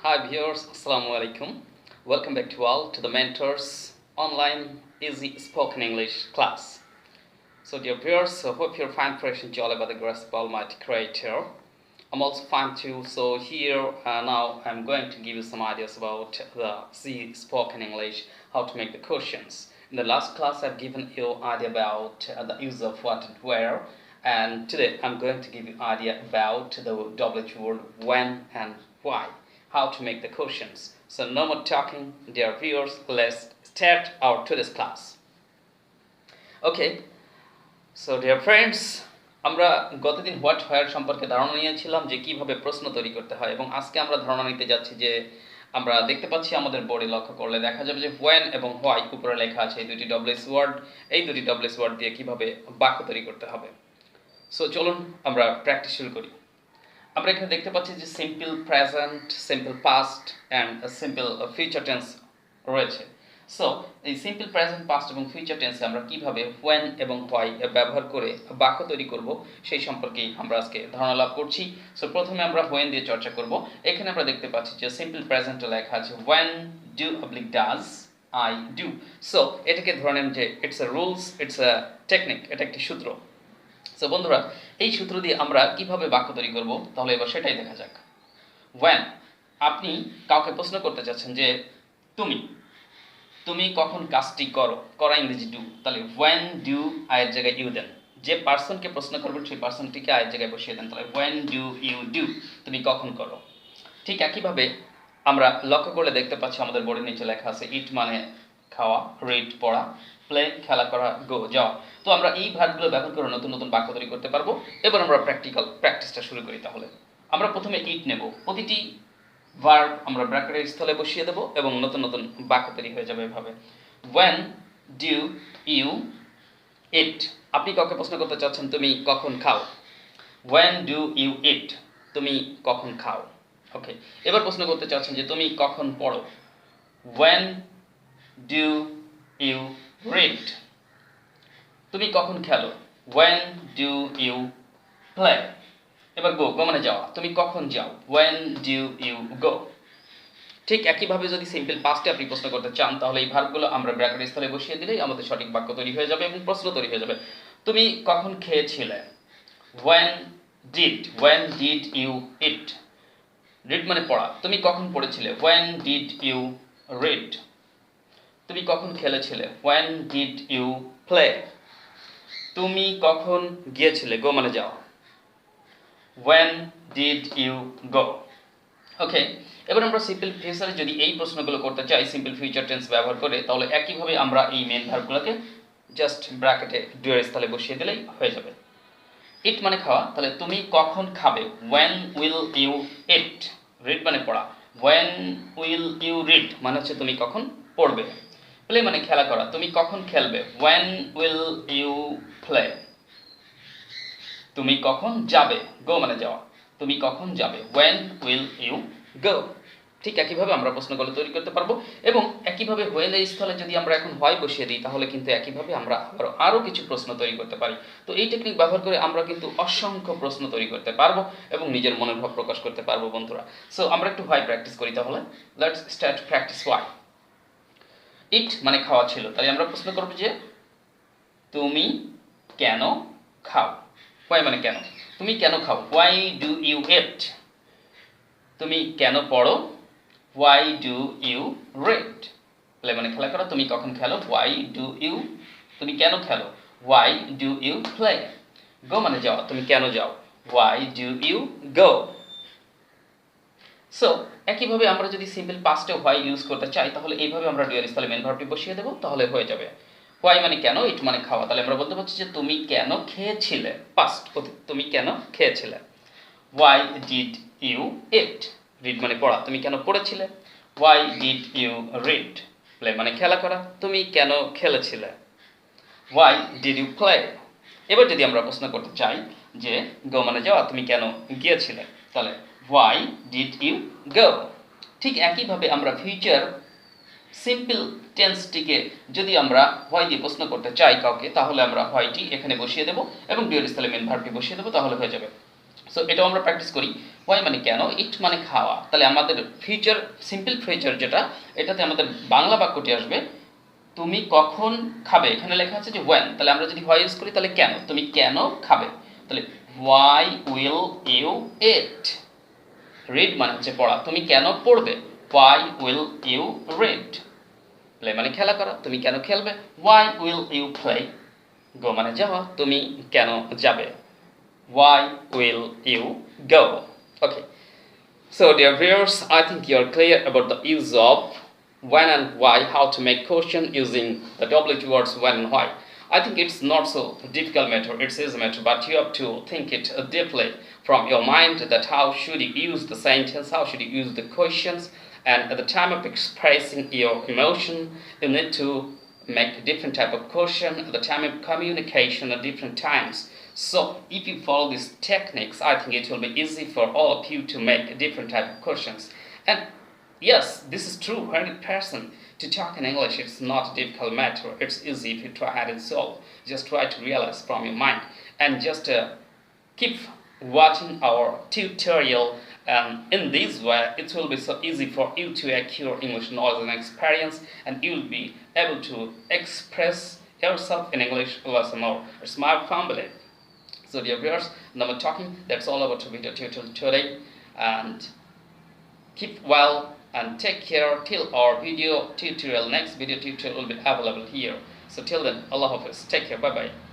Hi viewers, Assalamu alaikum. Welcome back to all to the Mentors online easy spoken English class. So dear viewers, I hope you're fine, fresh and jolly by the grace of Almighty Creator. I'm also fine too. So here now I'm going to give you some ideas about the easy spoken English, how to make the questions. In the last class I've given you idea about the use of what and where, and today I'm going to give you idea about the WH word when and why, how to make the questions. So no more talking, dear viewers, let's start our today's class. Okay, so dear friends, আমরা গতদিন what হোয়ার সম্পর্কে ধারণা নিয়েছিলাম যে কিভাবে প্রশ্ন তৈরি করতে হয়, এবং আজকে আমরা ধারণা নিতে যাচ্ছি যে আমরা দেখতে পাচ্ছি আমাদের বোর্ডে লক্ষ্য করলে দেখা যাবে যে when এবং why উপরে লেখা আছে এই দুটি WH ওয়ার্ড, এই দুটি WH ওয়ার্ড দিয়ে কিভাবে বাক্য তৈরি করতে হবে। সো চলুন আমরা প্র্যাকটিস শুরু করি। আমরা এখানে দেখতে পাচ্ছি যে simple present, simple past and simple future tense রয়েছে। সো এই সিম্পল প্রেজেন্ট, পাস্ট এবং ফিউচার টেন্সে আমরা কিভাবে when এবং why ব্যবহার করে বাক্য তৈরি করব সেই সম্পর্কেই আমরা আজকে ধারণা লাভ করছি। সো প্রথমে আমরা when দিয়ে চর্চা করব। এখানে আমরা দেখতে পাচ্ছি যে সিম্পল প্রেজেন্টে লেখা আছে when do oblique does I do। So এটাকে ধরে নেন যে it's a rules, it's a technique, এটা একটি সূত্র। সো বন্ধুরা, এই সূত্র দিয়ে আমরা কিভাবে বাক্য তৈরি করব তাহলে এবার সেটাই দেখা যাক। when আপনি কাউকে প্রশ্ন করতে চাচ্ছেন যে তুমি কখন কাজটি করো, করা ইংরেজি ডু, তাহলে when do I এর জায়গায় ইউ দেন। যে পার্সনকে প্রশ্ন করবেন সেই পার্সনটিকে আই এর জায়গায় বসিয়ে দেন, তাহলে when do you do, তুমি কখন করো। ঠিক একইভাবে আমরা লক্ষ্য করলে দেখতে পাচ্ছি আমাদের বোর্ডের নিচে লেখা আছে ইট মানে খাওয়া, রিড পড়া, প্লে খেলা করা, গো যাওয়া। তো আমরা এই ভার্বগুলো ব্যবহার করে নতুন নতুন বাক্য তৈরি করতে পারবো। এবার আমরা প্র্যাকটিসটা শুরু করি। তাহলে আমরা প্রথমে ইট নেব, প্রতিটি ভার্ব আমরা ব্র্যাকেটের স্থলে বসিয়ে দেব এবং নতুন নতুন বাক্য তৈরি হয়ে যাবে এভাবে। when do you eat, আপনি কাউকে প্রশ্ন করতে চাচ্ছেন তুমি কখন খাও। when do you eat, তুমি কখন খাও। ওকে, এবার প্রশ্ন করতে চাচ্ছেন যে তুমি কখন পড়ো। when do you read, তুমি কখন খেলো। when do you play, এবার গো মানে যাওয়া, তুমি কখন যাও। when do you go। ঠিক একইভাবে যদি সিম্পল পাস্টে আপনি প্রশ্ন করতে চান তাহলে এই ভার্বগুলো আমরা ব্র্যাকেটের স্থলে বসিয়ে দিলেই আমাদের সঠিক বাক্য তৈরি হয়ে যাবে এবং প্রশ্ন তৈরি হয়ে যাবে। তুমি কখন খেয়েছিলে। when did you eat, read মানে পড়া, তুমি কখন পড়েছিলে। when did you read, তুমি কখন খেলেছিলে। when did you play, তুমি কখন গিয়েছিলে, গো মানে যাও। when did you go। ওকে, এবার আমরা সিম্পল ফিউচারে যদি এই প্রশ্নগুলো করতে চাই সিম্পল ফিউচার টেন্স ব্যবহার করে, তাহলে একইভাবে আমরা এই মেন ভার্বগুলোকে জাস্ট ব্র্যাকেটে ডু এর স্থলে বসিয়ে দিলেই হয়ে যাবে। ইট মানে খাওয়া, তাহলে তুমি কখন খাবে। when will you eat, read মানে পড়া, when will you read মানে হচ্ছে তুমি কখন পড়বে। প্লে মানে খেলা করা, তুমি কখন খেলবে। when will you play, তুমি কখন যাবে। গো মানে যাওয়া, তুমি কখন যাবে। when will you go। ঠিক একইভাবে আমরা প্রশ্নগুলো তৈরি করতে পারবো এবং একইভাবে when এর স্থলে যদি আমরা এখন হয় বসিয়ে দিই তাহলে কিন্তু একইভাবে আমরা আরও কিছু প্রশ্ন তৈরি করতে পারি। তো এই টেকনিক ব্যবহার করে আমরা কিন্তু অসংখ্য প্রশ্ন তৈরি করতে পারবো এবং নিজের মনের ভাব প্রকাশ করতে পারবো বন্ধুরা। সো আমরা একটু হয় প্র্যাকটিস করি তাহলে। Let's start practice why। ইট মানে খাওয়া ছিল, তাই আমরা প্রশ্ন করব যে তুমি কেন খাও। why মানে কেন, তুমি কেন খাও। why do you eat, তুমি কেন পড়ো। why do you read, play মানে খেলা করো, তুমি কখন খেলো। why do you, তুমি কেন খেলো। why do you play, গো মানে যাও, তুমি কেন যাও। why do you go। So একইভাবে আমরা যদি সিম্পল পাস্টে why ইউজ করতে চাই তাহলে এইভাবে আমরা ডু এর স্থলে মেন ভার্বটি বসিয়ে দেব, তাহলে হয়ে যাবে। why মানে কেন, ইট মানে খাওয়া, তাহলে আমরা বলতে পারছি যে তুমি কেন খেয়েছিলে, পাস্ট অতীত, তুমি কেন খেয়েছিলে। why did you eat, read মানে পড়া, তুমি কেন পড়েছিলে। why did you read, play মানে খেলা করা, তুমি কেন খেলেছিলে। why did you play। এবার যদি আমরা প্রশ্ন করতে চাই যে গো মানে যাওয়া, তুমি কেন গিয়েছিলে, তাহলে why did you go। ঠিক একইভাবে আমরা ফিউচার সিম্পল টেন্সটিকে যদি আমরা why দিয়ে প্রশ্ন করতে চাই কাউকে তাহলে আমরা whyটি এখানে বসিয়ে দেব এবং ডু এর স্থলে মেন ভার্বটি বসিয়ে দেব, তাহলে হয়ে যাবে। সো এটাও আমরা প্র্যাকটিস করি। ওয়াই মানে কেন, ইট মানে খাওয়া। তাহলে আমাদের ফিউচার সিম্পল ফিউচার যেটা, এটাতে আমাদের বাংলা বাক্যটি আসবে তুমি কখন খাবে। এখানে লেখা আছে যে ওয়েন, তাহলে আমরা যদি হোয়াই ইউজ করি তাহলে কেন, তুমি কেন খাবে। তাহলে why will you eat. Read মানে হচ্ছে পড়া, তুমি কেন পড়বে। Why will you read. Play মানে খেলা করা, তুমি কেন খেলবে। Why will you play. Go মানে যাওয়া, তুমি কেন যাবে। Why will you go? Okay. So dear viewers, I think you are clear about the use of when and why, how to make question using the WH words when and why. I think it's not so difficult matter, it's easy matter, but you have to think it deeply from your mind that how should you use the sentence, how should you use the questions, and at the time of expressing your emotion, you need to make different type of question at the time of communication at different times. So if you follow these techniques, I think it will be easy for all of you to make different type of questions. And yes, this is true 100%. To talk in English, it's not a difficult matter. It's easy if you try and solve. Just try to realize from your mind and just keep watching our tutorial. In this way, it will be so easy for you to acquire English knowledge and experience, and you will be able to express yourself in English a lot more. It's my family. So dear viewers, now we're talking, that's all about the video tutorial today, and keep well and take care till our video tutorial, next video tutorial will be available here. So till then, Allah Hafiz, take care, bye bye.